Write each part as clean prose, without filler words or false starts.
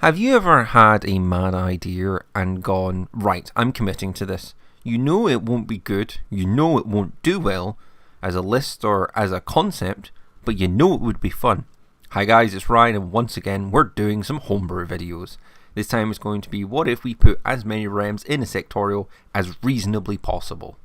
Have you ever had a mad idea and gone, right, I'm committing to this? You know it won't be good, you know it won't do well as a list or as a concept, but you know it would be fun. Hi guys, it's Ryan, and once again we're doing some homebrew videos. This time it's going to be what if we put as many REMs in a sectorial as reasonably possible.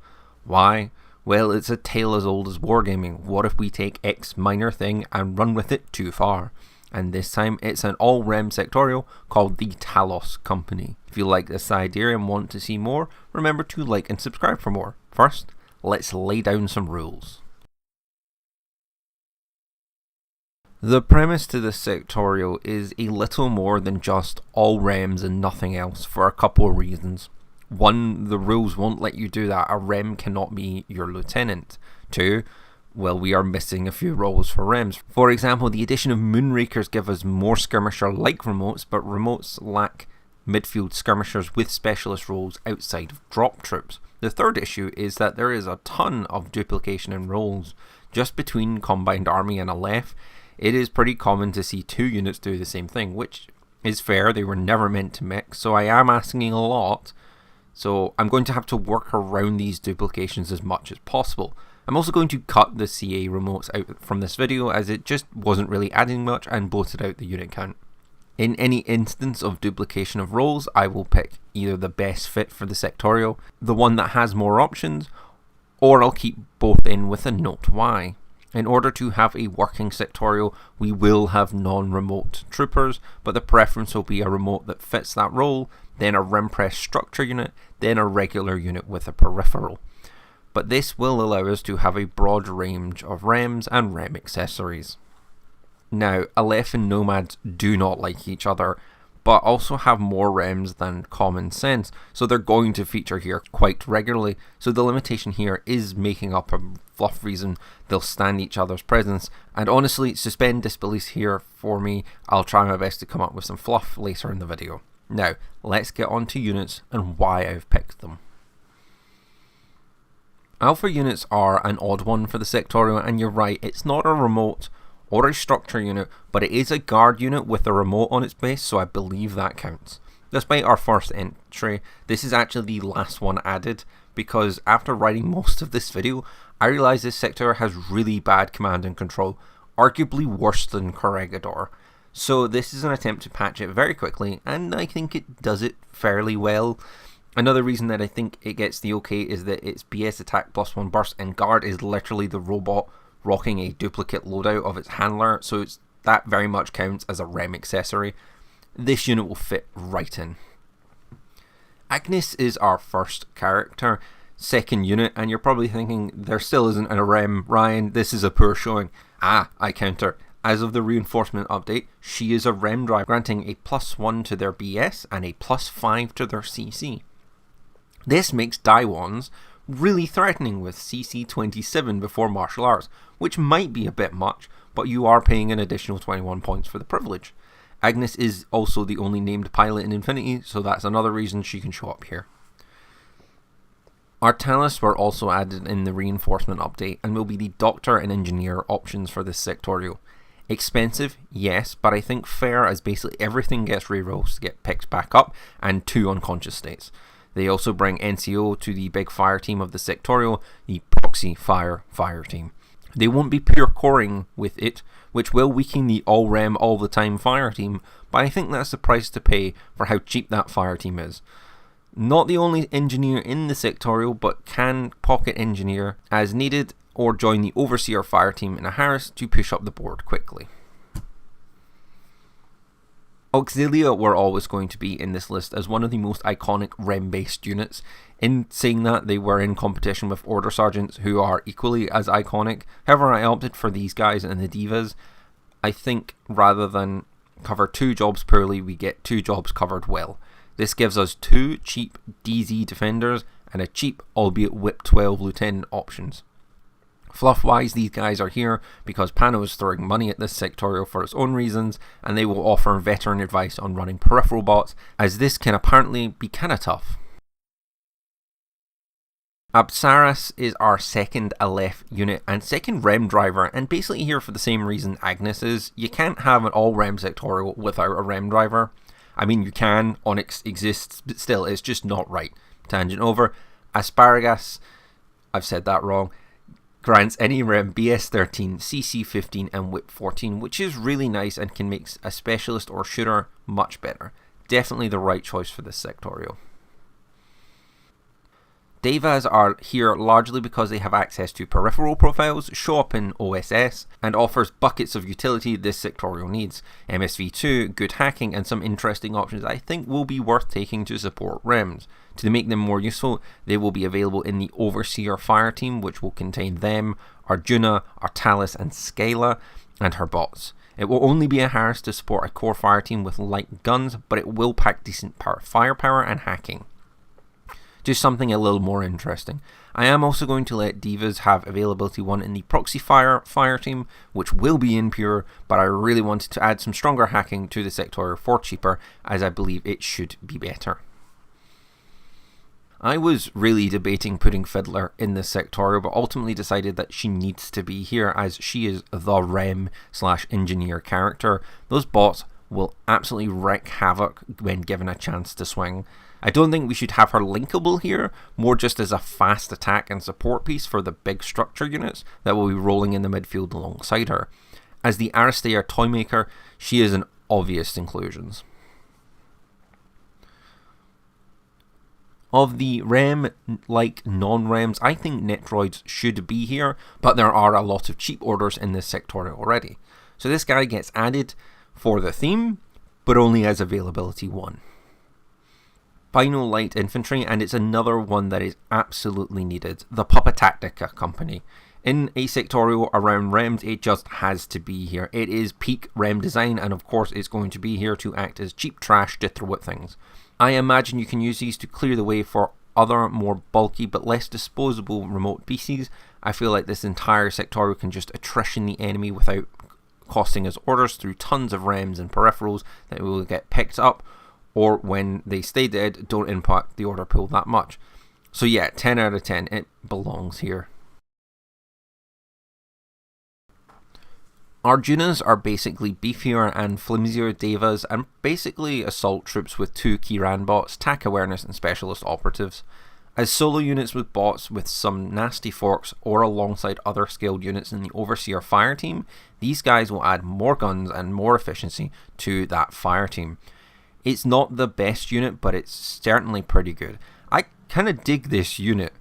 Why? Well, it's a tale as old as wargaming. What if we take X minor thing and run with it too far? And this time it's an all-REM sectorial called the Talos Company. If you like this idea and want to see more, remember to like and subscribe for more. First, let's lay down some rules. The premise to this sectorial is a little more than just all REMs and nothing else for a couple of reasons. One, the rules won't let you do that. A REM cannot be your lieutenant. Two, well, we are missing a few roles for REMs. For example, the addition of Moonrakers give us more skirmisher-like remotes, but remotes lack midfield skirmishers with specialist roles outside of drop troops. The third issue is that there is a ton of duplication in roles. Just between Combined Army and Aleph, it is pretty common to see two units do the same thing, which is fair, they were never meant to mix, so I am asking a lot. So I'm going to have to work around these duplications as much as possible. I'm also going to cut the CA remotes out from this video as it just wasn't really adding much and bloated out the unit count. In any instance of duplication of roles, I will pick either the best fit for the sectorial, the one that has more options, or I'll keep both in with a note why. In order to have a working sectorial, we will have non-remote troopers, but the preference will be a remote that fits that role, then a REM press structure unit, then a regular unit with a peripheral. But this will allow us to have a broad range of REMs and REM accessories. Now, Aleph and Nomads do not like each other, but also have more REMs than common sense, so they're going to feature here quite regularly. So the limitation here is making up a Fluff reason they'll stand each other's presence, and honestly, suspend disbelief here for me. I'll try my best to come up with some fluff later in the video. Now, let's get on to units and why I've picked them. Alpha units are an odd one for the sectorial, and you're right, it's not a remote or a structure unit, but it is a guard unit with a remote on its base, so I believe that counts. Despite our first entry, this is actually the last one added, because after writing most of this video, I realised this sector has really bad command and control, arguably worse than Corregidor. So this is an attempt to patch it very quickly, and I think it does it fairly well. Another reason that I think it gets the okay is that its BS attack +1 burst and guard is literally the robot rocking a duplicate loadout of its handler, so that very much counts as a REM accessory. This unit will fit right in. Agnes is our first character, second unit, and you're probably thinking there still isn't a REM, Ryan, this is a poor showing. I counter. As of the reinforcement update, she is a REM drive, granting a +1 to their BS and a +5 to their CC. This makes Daiwans really threatening with CC 27 before martial arts, which might be a bit much, but you are paying an additional 21 points for the privilege. Agnes is also the only named pilot in Infinity, so that's another reason she can show up here. Artalis were also added in the reinforcement update and will be the doctor and engineer options for this sectorial. Expensive, yes, but I think fair as basically everything gets rerolls to get picked back up and 2 unconscious states. They also bring NCO to the big fire team of the sectorial, the proxy fire team. They won't be pure coring with it, which will weaken the all REM all the time fire team, but I think that's the price to pay for how cheap that fire team is. Not the only engineer in the sectorial, but can pocket engineer as needed or join the overseer fire team in a Harris to push up the board quickly. Auxilia were always going to be in this list as one of the most iconic REM-based units. In saying that, they were in competition with Order Sergeants, who are equally as iconic. However, I opted for these guys and the Divas. I think rather than cover 2 jobs poorly, we get 2 jobs covered well. This gives us 2 cheap DZ defenders and a cheap, albeit whip 12 lieutenant options. Fluff-wise, these guys are here because Pano is throwing money at this sectorial for its own reasons, and they will offer veteran advice on running peripheral bots, as this can apparently be kinda tough. Absaras is our second Aleph unit and second REM driver, and basically here for the same reason Agnes is. You can't have an all REM sectorial without a REM driver. I mean, you can, Onyx exists, but still, it's just not right. Tangent over. Asparagus, I've said that wrong, grants any rem BS 13, CC 15 and whip 14, which is really nice and can make a specialist or shooter much better. Definitely the right choice for this sectorial. Devas are here largely because they have access to peripheral profiles, show up in OSS, and offers buckets of utility this sectorial needs. MSV2, good hacking, and some interesting options I think will be worth taking to support REMs. To make them more useful, they will be available in the Overseer Fireteam, which will contain them, Arjuna, Artalis, and Skyla, and her bots. It will only be a Harris to support a core fireteam with light guns, but it will pack decent firepower and hacking. Just something a little more interesting. I am also going to let Divas have availability 1 in the Proxy Fire team, which will be impure, but I really wanted to add some stronger hacking to the Sectorial for cheaper, as I believe it should be better. I was really debating putting Fiddler in this Sectorial, but ultimately decided that she needs to be here as she is the REM/engineer character. Those bots will absolutely wreak havoc when given a chance to swing. I don't think we should have her linkable here, more just as a fast attack and support piece for the big structure units that will be rolling in the midfield alongside her. As the Aristeia Toymaker, she is an obvious inclusion. Of the REM-like non-REMs, I think Netroids should be here, but there are a lot of cheap orders in this sectorial already. So this guy gets added for the theme, but only as availability 1. Final light infantry, and it's another one that is absolutely needed, the Puppet Tactica Company. In a sectorial around REMs, it just has to be here. It is peak REM design, and of course it's going to be here to act as cheap trash to throw at things. I imagine you can use these to clear the way for other more bulky but less disposable remote PCs. I feel like this entire sectorial can just attrition the enemy without costing us orders through tons of REMs and peripherals that will get picked up, or when they stay dead, don't impact the order pool that much. So yeah, 10 out of 10, it belongs here. Arjunas are basically beefier and flimsier Devas, and basically assault troops with 2 Kiran bots, tac awareness and specialist operatives. As solo units with bots with some nasty forks or alongside other skilled units in the Overseer Fireteam, these guys will add more guns and more efficiency to that fireteam. It's not the best unit, but it's certainly pretty good. I kind of dig this unit.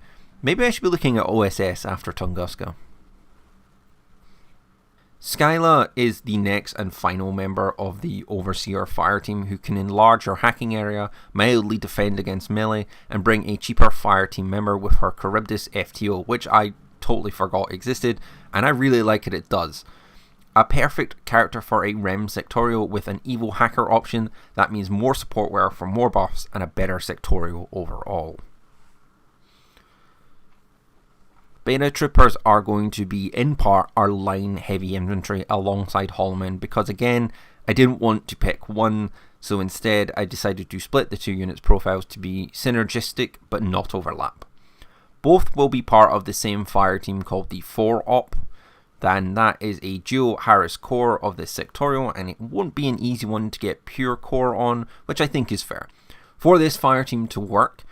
Maybe I should be looking at OSS after Tunguska. Skyla is the next and final member of the Overseer Fireteam who can enlarge her hacking area, mildly defend against melee, and bring a cheaper Fireteam member with her Charybdis FTO, which I totally forgot existed, and I really like it does. A perfect character for a REM sectorial with an evil hacker option. That means more support wear for more buffs and a better sectorial overall. Beta troopers are going to be in part our line heavy infantry alongside Hollowmen, because again I didn't want to pick one, so instead I decided to split the 2 units profiles to be synergistic but not overlap. Both will be part of the same fire team called the 4-op. Then that is a dual Harris core of this sectorial, and it won't be an easy one to get pure core on, which I think is fair. For this fire team to work,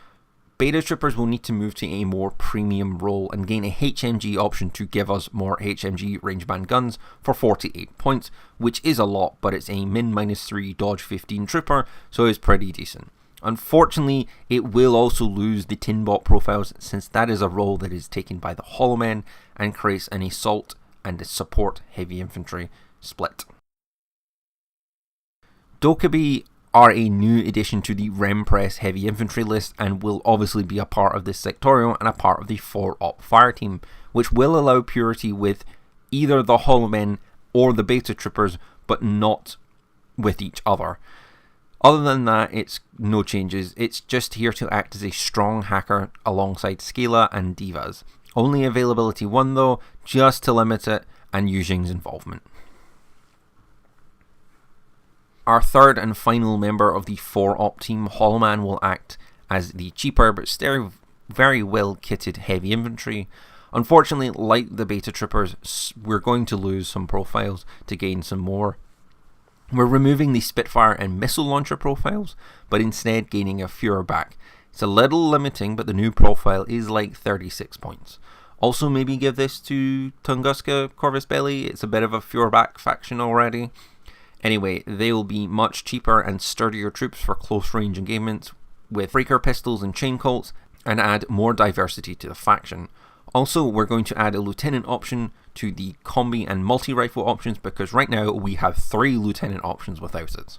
beta troopers will need to move to a more premium role and gain a HMG option to give us more HMG rangeband guns for 48 points, which is a lot, but it's a min -3 dodge 15 trooper, so it's pretty decent. Unfortunately, it will also lose the Tinbot profiles, since that is a role that is taken by the Hollowmen and creates an assault and a support heavy infantry split. Dokkaebi are a new addition to the REM Press heavy infantry list and will obviously be a part of this sectorial and a part of the 4-op fireteam, which will allow purity with either the Hollowmen or the beta troopers, but not with each other. Other than that, it's no changes. It's just here to act as a strong hacker alongside Scylla and Divas. Only availability 1 though, just to limit it and Yujing's involvement. Our third and final member of the 4-op team, Hollowman, will act as the cheaper but still very well kitted heavy infantry. Unfortunately, like the beta troopers, we're going to lose some profiles to gain some more We're removing the Spitfire and missile launcher profiles, but instead gaining a Führer back. It's a little limiting, but the new profile is like 36 points. Also, maybe give this to Tunguska Corvus Belli. It's a bit of a Führer back faction already. Anyway, they'll be much cheaper and sturdier troops for close range engagements with breaker pistols and chain colts, and add more diversity to the faction. Also, we're going to add a lieutenant option to the combi and multi-rifle options, because right now we have 3 lieutenant options without it.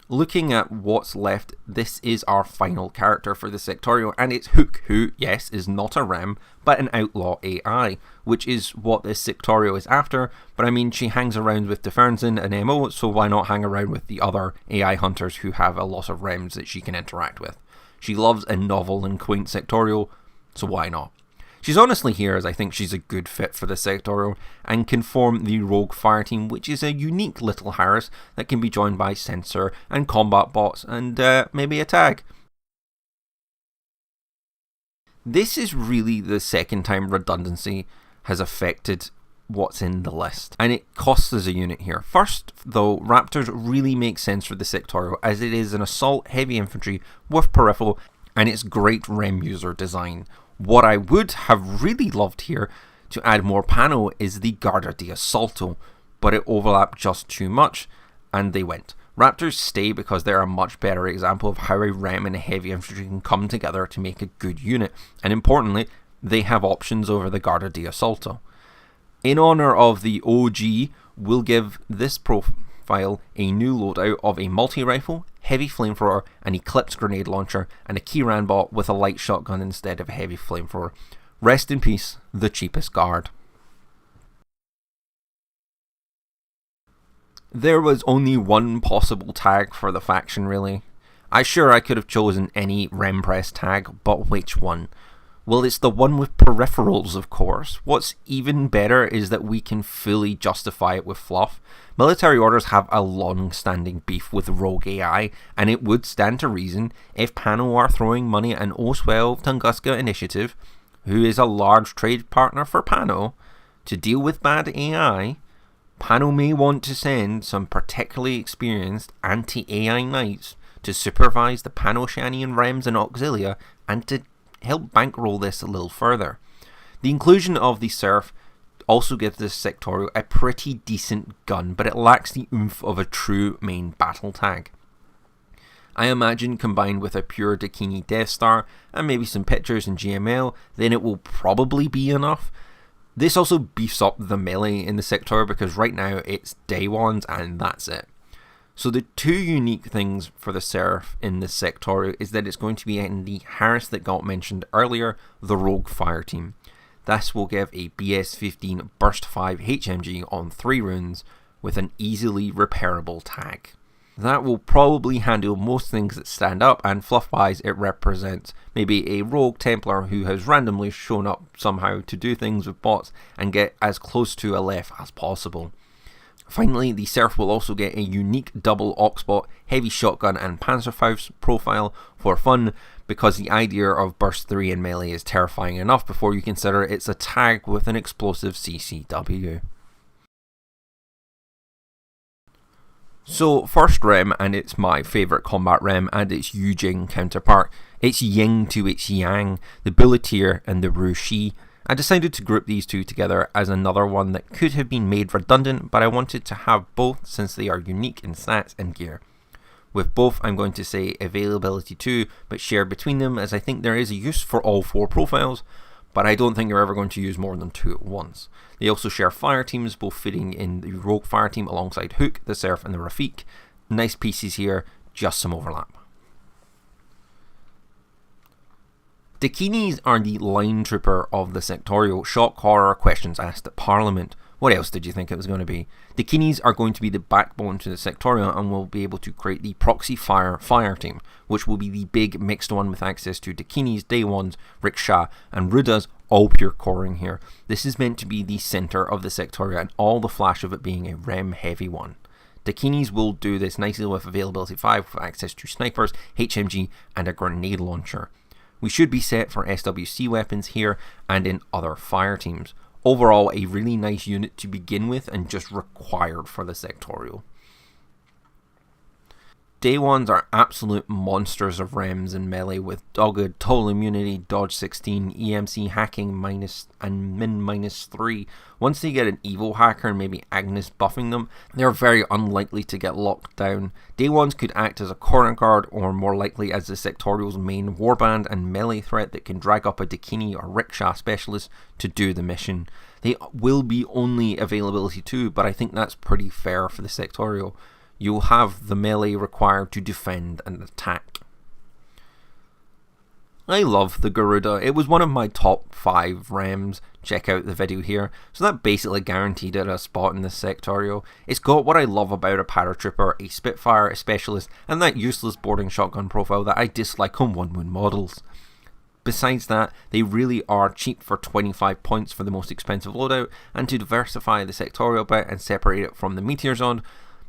Looking at what's left, this is our final character for the Sectorial, and it's Hook, who, yes, is not a REM, but an outlaw AI, which is what this Sectorial is after. But I mean, she hangs around with Defernsen and MO, so why not hang around with the other AI hunters who have a lot of REMs that she can interact with? She loves a novel and quaint Sectorial, so why not? She's honestly here as I think she's a good fit for the Sectorial and can form the Rogue Fireteam, which is a unique little Harris that can be joined by sensor and combat bots and maybe a tag. This is really the second time redundancy has affected what's in the list, and it costs us a unit here. First, though, Raptors really make sense for the Sectorial, as it is an assault heavy infantry with peripheral, and it's great REM user design. What I would have really loved here to add more pano is the Guardia di Assalto, but it overlapped just too much, and they went. Raptors stay because they're a much better example of how a REM and a heavy infantry can come together to make a good unit, and importantly, they have options over the Guardia di Assalto. In honour of the OG, we'll give this profile a new loadout of a multi-rifle, heavy flamethrower, an eclipse grenade launcher, and a Keyran bot with a light shotgun instead of a heavy flamethrower. Rest in peace, the cheapest guard. There was only one possible tag for the faction, really. I could have chosen any Rempress tag, but which one? Well, it's the one with peripherals, of course. What's even better is that we can fully justify it with Fluff. Military orders have a long-standing beef with Rogue AI, and it would stand to reason if Pano are throwing money at an O12 Tunguska initiative, who is a large trade partner for Pano, to deal with bad AI. Pano may want to send some particularly experienced anti-AI knights to supervise the Pano-Shanian Rems and Auxilia, and to help bankroll this a little further. The inclusion of the Serf also gives this Sectorial a pretty decent gun, but it lacks the oomph of a true main battle tag. I imagine combined with a pure Dakini Death Star and maybe some pictures in GML, then it will probably be enough. This also beefs up the melee in the Sectorial, because right now it's day ones and that's it. So the two unique things for the Serf in this Sectorial is that it's going to be in the Harris that got mentioned earlier, the Rogue Fireteam. This will give a BS-15 Burst 5 HMG on 3 runes with an easily repairable tag. That will probably handle most things that stand up, and fluff-wise it represents maybe a Rogue Templar who has randomly shown up somehow to do things with bots and get as close to a left as possible. Finally, the Serf will also get a unique double Oxbot, heavy shotgun and Panzerfaust profile for fun, because the idea of Burst 3 in melee is terrifying enough before you consider it's a tag with an explosive CCW. So, first Rem, and it's my favourite combat Rem and its Yujing counterpart. It's Ying to its Yang, the Bulletier and the Rushi. I decided to group these two together as another one that could have been made redundant, but I wanted to have both since they are unique in stats and gear. With both, I'm going to say availability 2, but shared between them, as I think there is a use for all 4 profiles, but I don't think you're ever going to use more than 2 at once. They also share fire teams, both fitting in the Rogue Fire Team alongside Hook, the Serf and the Rafik. Nice pieces here, just some overlap. Dakinis are the line trooper of the Sectorial. Shock horror questions asked at Parliament. What else did you think it was going to be? Dakinis are going to be the backbone to the Sectorial and will be able to create the proxy fire team, which will be the big mixed one with access to Dakinis, Day Ones, Rickshaw and Rudas, all pure coring here. This is meant to be the centre of the Sectorial and all the flash of it being a REM heavy one. Dakinis will do this nicely with availability 5 with access to snipers, HMG and a grenade launcher. We should be set for SWC weapons here and in other fire teams. Overall, a really nice unit to begin with and just required for the Sectorial. Day 1s are absolute monsters of REMs in melee with dogged, total immunity, dodge 16, EMC hacking minus and min -3. Once they get an Evo hacker and maybe Agnes buffing them, they're very unlikely to get locked down. Day 1s could act as a corner guard or more likely as the Sectorial's main warband and melee threat that can drag up a Dakini or Rickshaw specialist to do the mission. They will be only availability 2, but I think that's pretty fair for the Sectorial. You'll have the melee required to defend and attack. I love the Garuda. It was one of my top 5 REMs. Check out the video here. So that basically guaranteed it a spot in the Sectorial. It's got what I love about a paratrooper, a Spitfire, a specialist, and that useless boarding shotgun profile that I dislike on 1 Moon models. Besides that, they really are cheap for 25 points for the most expensive loadout, and to diversify the Sectorial bit and separate it from the Meteor Zone,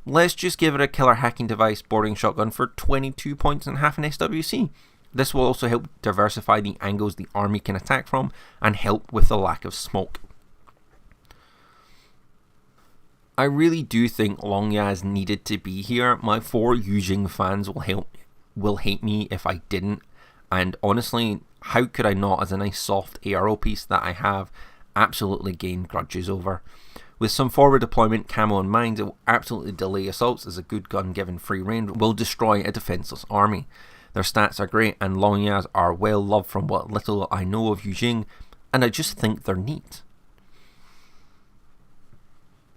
let's just give it a killer hacking device boarding shotgun for 22 points and half an SWC. This will also help diversify the angles the army can attack from and help with the lack of smoke. I really do think Long Yaz needed to be here. My 4 Yujing fans will hate me if I didn't, and honestly, how could I not, as a nice soft ARO piece that I have absolutely gained grudges over. With some forward deployment, camo and mines, it will absolutely delay assaults as a good gun given free range will destroy a defenseless army. Their stats are great and Long Yaz are well loved from what little I know of Yujing, and I just think they're neat.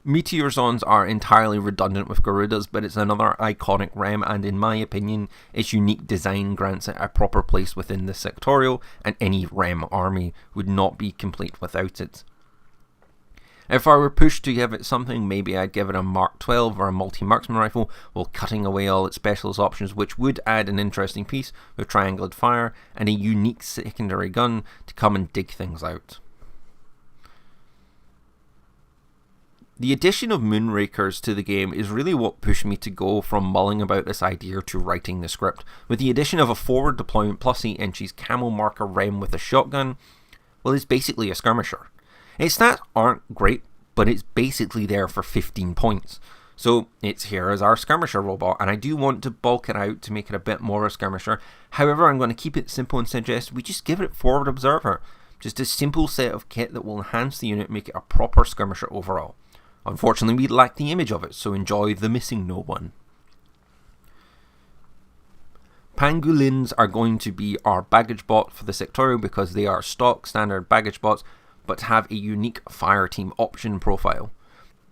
Meteor Zones are entirely redundant with Garudas, but it's another iconic REM, and in my opinion, its unique design grants it a proper place within the Sectorial, and any REM army would not be complete without it. If I were pushed to give it something, maybe I'd give it a Mark 12 or a multi-marksman rifle while cutting away all its specialist options, which would add an interesting piece with triangled fire and a unique secondary gun to come and dig things out. The addition of Moonrakers to the game is really what pushed me to go from mulling about this idea to writing the script. With the addition of a forward deployment plus 8 inches camo marker REM with a shotgun, well, it's basically a skirmisher. Its stats aren't great, but it's basically there for 15 points. So it's here as our skirmisher robot, and I do want to bulk it out to make it a bit more of a skirmisher. However, I'm going to keep it simple and suggest we just give it forward observer. Just a simple set of kit that will enhance the unit, make it a proper skirmisher overall. Unfortunately, we lack the image of it, so enjoy the missing no one. Pangolins are going to be our baggage bot for the Sectorial because they are stock standard baggage bots, but have a unique Fireteam option profile.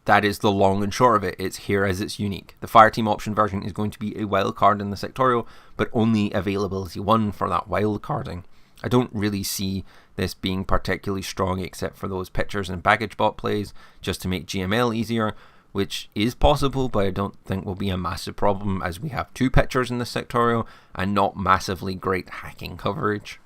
That is the long and short of it. It's here as it's unique. The Fireteam option version is going to be a wild card in the Sectorial, but only availability 1 for that wild carding. I don't really see this being particularly strong except for those pictures and baggage bot plays, just to make GML easier, which is possible, but I don't think will be a massive problem as we have 2 pictures in the Sectorial and not massively great hacking coverage.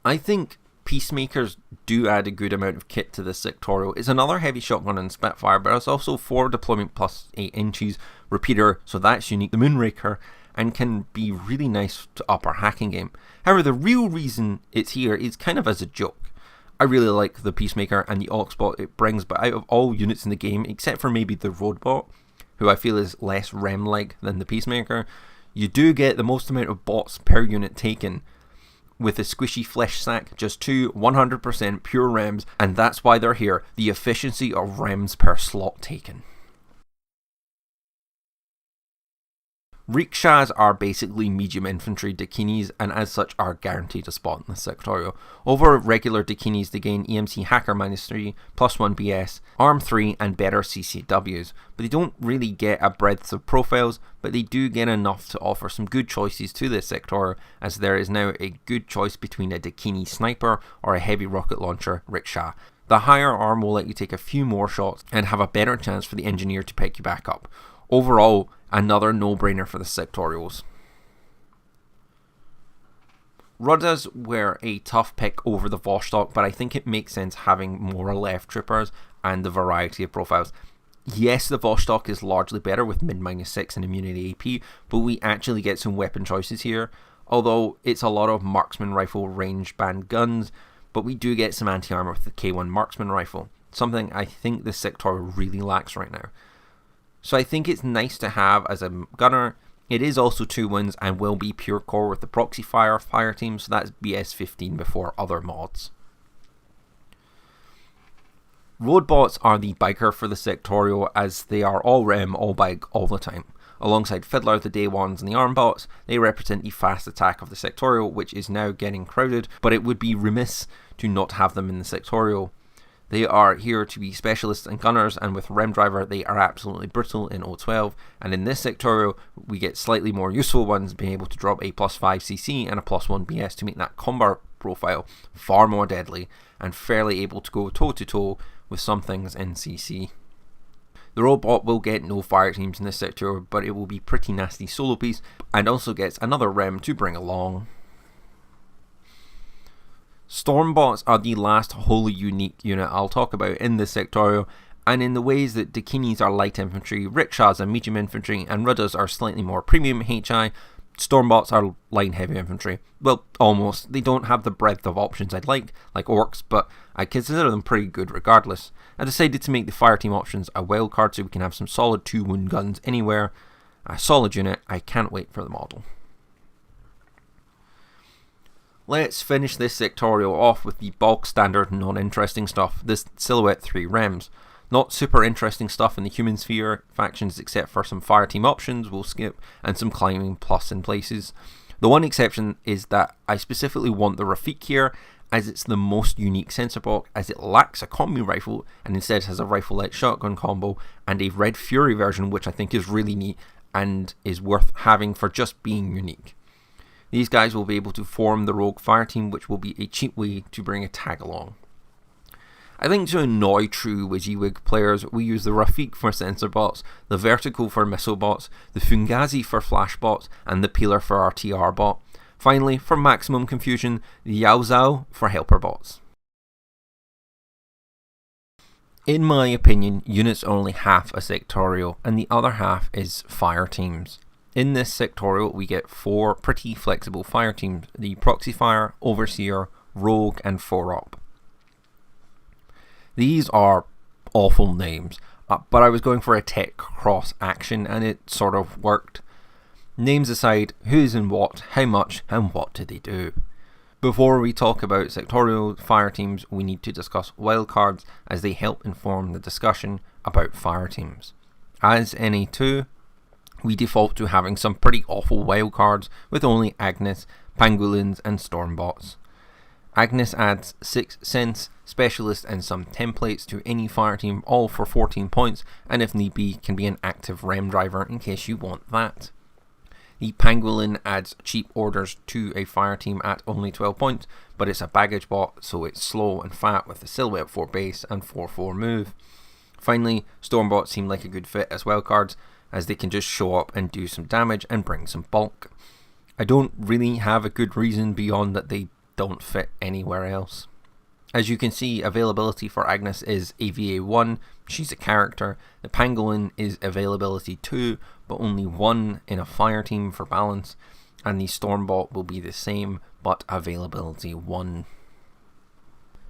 I think Peacemakers do add a good amount of kit to the Sectorial. It's another heavy shotgun and Spitfire, but it's also forward deployment plus 8 inches repeater, so that's unique. The Moonraker, and can be really nice to up our hacking game. However, the real reason it's here is kind of as a joke. I really like the Peacemaker and the Oxbot it brings, but out of all units in the game, except for maybe the Roadbot, who I feel is less REM-like than the Peacemaker, you do get the most amount of bots per unit taken. With a squishy flesh sack, just 2 100% pure REMs, and that's why they're here, the efficiency of REMs per slot taken. Rickshaws are basically medium infantry Dakinis, and as such are guaranteed a spot in the Sectorial. Over regular Dakinis, they gain EMC Hacker -3, +1 BS, Arm 3 and better CCWs, but they don't really get a breadth of profiles, but they do get enough to offer some good choices to the Sectorial, as there is now a good choice between a Dakini sniper or a heavy rocket launcher Rickshaw. The higher arm will let you take a few more shots and have a better chance for the engineer to pick you back up. Overall, another no-brainer for the Sectorials. Rudas were a tough pick over the Vostok, but I think it makes sense having more left troopers and the variety of profiles. Yes, the Vostok is largely better with min -6 and immunity AP, but we actually get some weapon choices here. Although it's a lot of marksman rifle range band guns, but we do get some anti-armor with the K1 marksman rifle, something I think the Sectorial really lacks right now. So I think it's nice to have as a gunner. It is also 2 wins and will be pure core with the proxy fire team, so that's BS 15 before other mods. Road bots are the biker for the Sectorial, as they are all rem, all bike, all the time. Alongside Fiddler, the day ones, and the arm bots, they represent the fast attack of the Sectorial, which is now getting crowded, but it would be remiss to not have them in the Sectorial. They are here to be specialists and gunners, and with Rem Driver they are absolutely brutal in 012, and in this Sectorial we get slightly more useful ones, being able to drop a +5 CC and a +1 BS to make that combat profile far more deadly, and fairly able to go toe to toe with some things in CC. The robot will get no Fireteams in this Sectorial, but it will be pretty nasty solo piece, and also gets another Rem to bring along. Stormbots are the last wholly unique unit I'll talk about in this Sectorial, and in the ways that Dakinis are light infantry, Rickshaws are medium infantry, and Ruddas are slightly more premium HI, Stormbots are line heavy infantry. Well, almost. They don't have the breadth of options I'd like Orcs, but I consider them pretty good regardless. I decided to make the Fireteam options a wildcard so we can have some solid 2 wound guns anywhere. A solid unit, I can't wait for the model. Let's finish this Sectorial off with the bulk standard non-interesting stuff, this Silhouette 3 REMs. Not super interesting stuff in the human sphere factions except for some Fireteam options we'll skip and some climbing plus in places. The one exception is that I specifically want the Rafik here, as it's the most unique sensor block, as it lacks a combi rifle and instead has a rifle-led shotgun combo and a Red Fury version, which I think is really neat and is worth having for just being unique. These guys will be able to form the Rogue Fireteam, which will be a cheap way to bring a tag along. I think to annoy true WYSIWYG players, we use the Rafik for sensor bots, the Vertical for missile bots, the Fungazi for flash bots, and the Peeler for our TR bot. Finally, for maximum confusion, the Yao Zhao for helper bots. In my opinion, units are only half a Sectorial, and the other half is Fireteams. In this Sectorial, we get 4 pretty flexible Fireteams, the Proxy Fire, Overseer, Rogue, and 4-Op. These are awful names, but I was going for a tech cross action and it sort of worked. Names aside, who's in what, how much, and what do they do? Before we talk about Sectorial Fireteams, we need to discuss wildcards as they help inform the discussion about Fireteams. As NA2, we default to having some pretty awful wildcards with only Agnes, Pangolins, and Stormbots. Agnes adds 6 Sense, Specialist, and some templates to any Fireteam, all for 14 points, and if need be, can be an active Rem driver in case you want that. The Pangolin adds cheap orders to a Fireteam at only 12 points, but it's a baggage bot, so it's slow and fat with a Silhouette 4 base and 4/4 move. Finally, Stormbots seem like a good fit as wildcards, as they can just show up and do some damage and bring some bulk. I don't really have a good reason beyond that they don't fit anywhere else. As you can see, availability for Agnes is AVA 1, she's a character. The Pangolin is availability 2, but only 1 in a Fireteam for balance, and the Stormbot will be the same, but availability 1.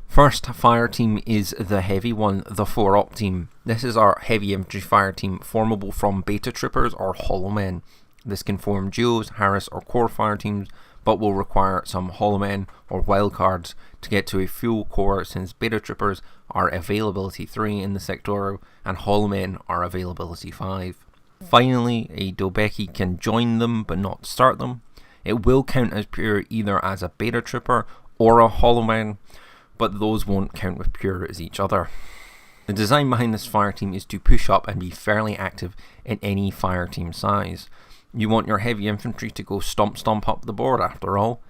First Fireteam is the heavy one, the 4-Op team. This is our heavy infantry Fireteam, formable from Beta Troopers or Hollow Men. This can form duos, Harris or core Fireteams, but will require some Hollow Men or wildcards to get to a full core, since Beta Troopers are availability 3 in the Sectorial and Hollow Men are availability 5. Finally, a Dobeki can join them but not start them. It will count as pure either as a Beta Trooper or a Hollow Man, but those won't count with pure as each other. The design behind this Fireteam is to push up and be fairly active in any Fireteam size. You want your heavy infantry to go stomp up the board after all.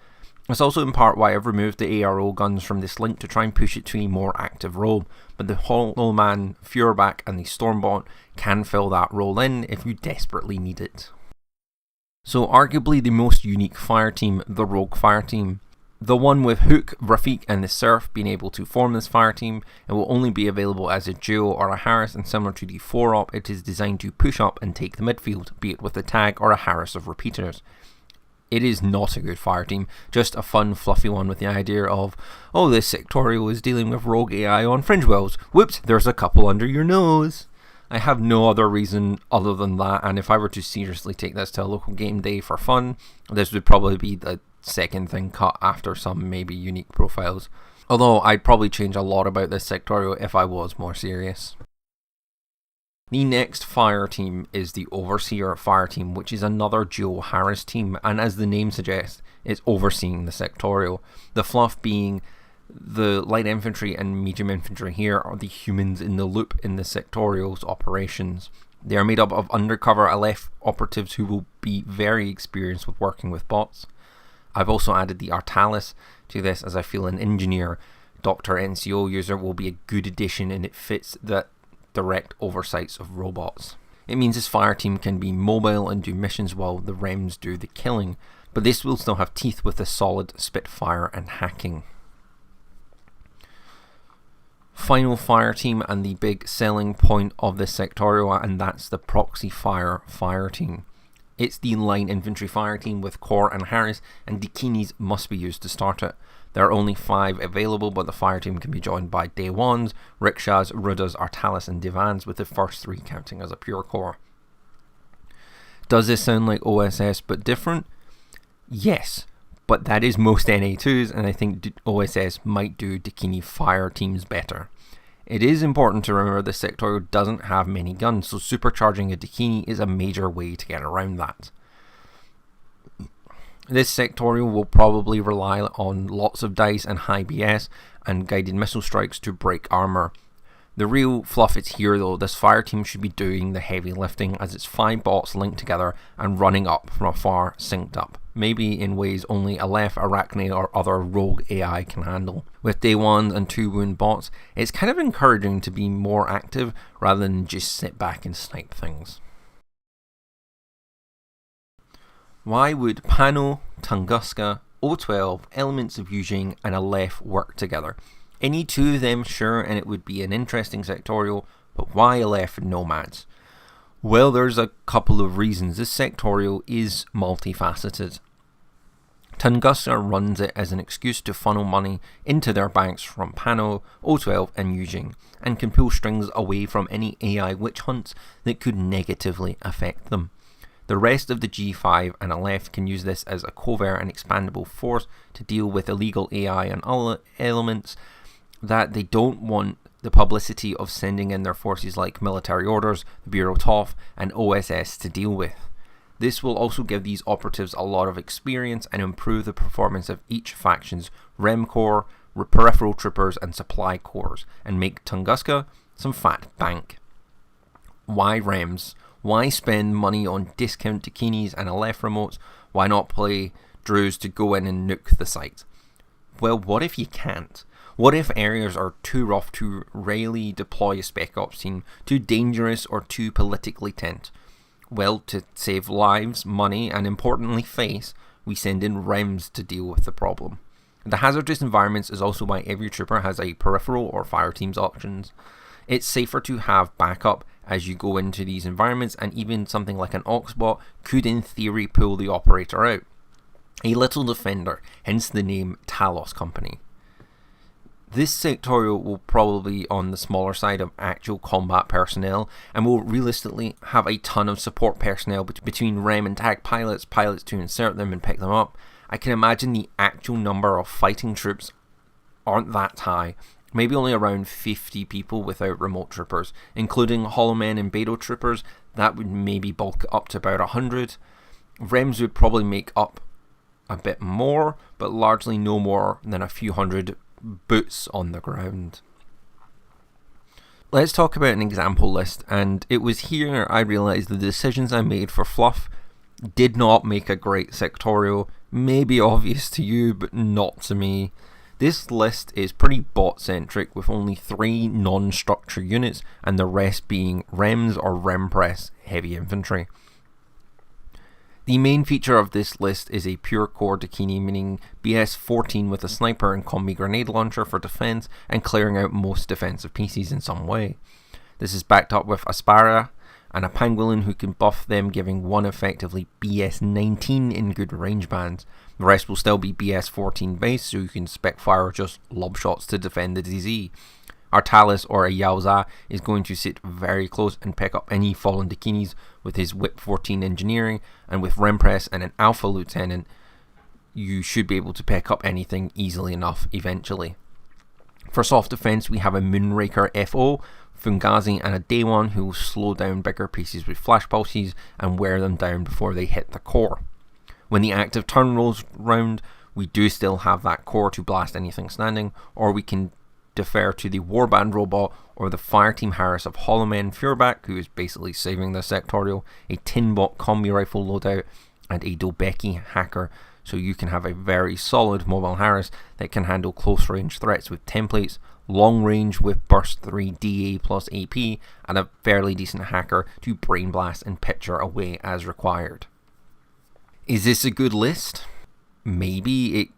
It's also in part why I've removed the ARO guns from this link to try and push it to a more active role, but the Hollow Man, Fuhrback and the Stormbot can fill that role in if you desperately need it. So arguably the most unique Fireteam, the Rogue Fireteam. The one with Hook, Rafik and the Surf being able to form this Fireteam, it will only be available as a duo or a Harris, and similar to the 4-Op, it is designed to push up and take the midfield, be it with a tag or a Harris of repeaters. It is not a good fire team, just a fun, fluffy one with the idea of, oh, this Sectorial is dealing with rogue AI on fringe wells. Whoops, there's a couple under your nose. I have no other reason other than that, and if I were to seriously take this to a local game day for fun, this would probably be the second thing cut after some maybe unique profiles. Although I'd probably change a lot about this Sectorial if I was more serious. The next fire team is the Overseer fire team, which is another Joe Harris team, and as the name suggests, it's overseeing the Sectorial. The Fluff being the light infantry and medium infantry here are the humans in the loop in the Sectorial's operations. They are made up of undercover LF operatives who will be very experienced with working with bots. I've also added the Artalis to this as I feel an engineer, Dr. NCO user will be a good addition, and it fits the direct oversights of robots. It means this fire team can be mobile and do missions while the REMs do the killing, but this will still have teeth with the solid Spitfire and hacking. Final fire team and the big selling point of this Sectorial, and that's the Proxy Fire team. It's the line infantry fire team with Core and Harris, and Dakinis must be used to start it. There are only 5 available, but the fire team can be joined by Day 1s, Rickshas, Rudas, Artalis and Divans, with the first 3 counting as a pure core. Does this sound like OSS but different? Yes, but that is most NA2s, and I think OSS might do Dakini fire teams better. It is important to remember the Sectorial doesn't have many guns, so supercharging a Dakini is a major way to get around that. This Sectorial will probably rely on lots of dice and high BS and guided missile strikes to break armor. The real fluff is here though. This fire team should be doing the heavy lifting, as it's 5 bots linked together and running up from afar, synced up. Maybe in ways only Aleph, Arachne or other rogue AI can handle. With Day 1 and 2 wound bots, it's kind of encouraging to be more active rather than just sit back and snipe things. Why would Pano, Tunguska, O12, elements of Yujing and Aleph work together? Any 2 of them, sure, and it would be an interesting Sectorial, but why Aleph and Nomads? Well, there's a couple of reasons. This Sectorial is multifaceted. Tunguska runs it as an excuse to funnel money into their banks from Pano, O12 and Yujing, and can pull strings away from any AI witch hunts that could negatively affect them. The rest of the G5 and Aleph can use this as a covert and expandable force to deal with illegal AI and other elements that they don't want the publicity of sending in their forces like military orders, the Bureau TOF and OSS to deal with. This will also give these operatives a lot of experience and improve the performance of each faction's REM core, peripheral troopers and supply cores, and make Tunguska some fat bank. Why REMs? Why spend money on discount Dakinis and Aleph remotes? Why not play Druze to go in and nuke the site? Well, what if you can't? What if areas are too rough to really deploy a spec ops team, too dangerous or too politically tense? Well, to save lives, money and importantly face, we send in REMs to deal with the problem. The hazardous environments is also why every trooper has a peripheral or fire teams options. It's safer to have backup as you go into these environments, and even something like an Oxbot could in theory pull the operator out. A little defender, hence the name Talos Company. This Sectorial will probably be on the smaller side of actual combat personnel, and will realistically have a ton of support personnel between REM and TAC pilots to insert them and pick them up. I can imagine the actual number of fighting troops aren't that high, maybe only around 50 people without remote troopers, including Hollowmen and Beto troopers. That would maybe bulk up to about 100. REMs would probably make up a bit more, but largely no more than a few hundred boots on the ground. Let's talk about an example list, and it was here I realised the decisions I made for Fluff did not make a great Sectorial. Maybe obvious to you, but not to me. This list is pretty bot-centric, with only 3 non-structure units and the rest being REMs or REM-press heavy infantry. The main feature of this list is a pure core Dakini, meaning BS-14 with a sniper and combi grenade launcher for defense and clearing out most defensive pieces in some way. This is backed up with Aspara and a Pangolin who can buff them, giving one effectively BS 19 in good range bands. The rest will still be BS 14 base, so you can spec fire just lob shots to defend the DZ. Our Talus or a Yaoza is going to sit very close and pick up any fallen Dakinis with his Whip 14 engineering, and with Rempress and an Alpha Lieutenant, you should be able to pick up anything easily enough eventually. For soft defense, we have a Moonraker FO, Fungazi, and a Day One who will slow down bigger pieces with flash pulses and wear them down before they hit the core. When the active turn rolls round, we do still have that core to blast anything standing, or we can defer to the Warband robot or the Fireteam Harris of Hollowmen Fuhrback, who is basically saving the Sectorial, a Tinbot combi rifle loadout, and a Dobeki hacker, so you can have a very solid mobile Harris that can handle close range threats with templates, long range with burst 3 DA plus AP, and a fairly decent hacker to brain blast and picture away as required. Is this a good list? Maybe. It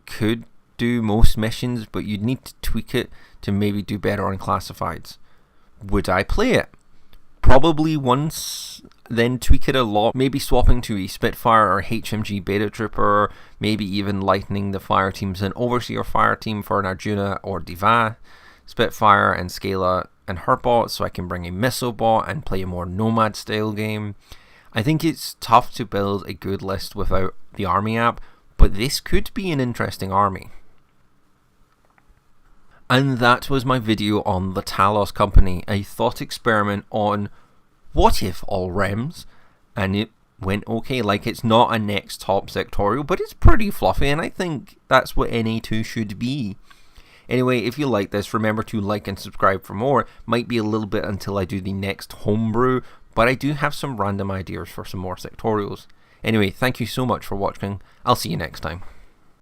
could do most missions, but you'd need to tweak it to maybe do better on classifieds. Would I play it? Probably once, then tweak it a lot, maybe swapping to a Spitfire or HMG Beta Trooper, maybe even lightening the fire teams and Overseer fire team for an Arjuna or Diva, Spitfire and Scala and Herbot, so I can bring a missile bot and play a more Nomad style game. I think it's tough to build a good list without the army app, but this could be an interesting army. And that was my video on the Talos Company, a thought experiment on what if all REMs, and it went okay. Like, it's not a next top sectorial, but it's pretty fluffy, and I think that's what NA2 should be. Anyway, if you like this, remember to like and subscribe for more. Might be a little bit until I do the next homebrew, but I do have some random ideas for some more sectorials. Anyway, thank you so much for watching. I'll see you next time.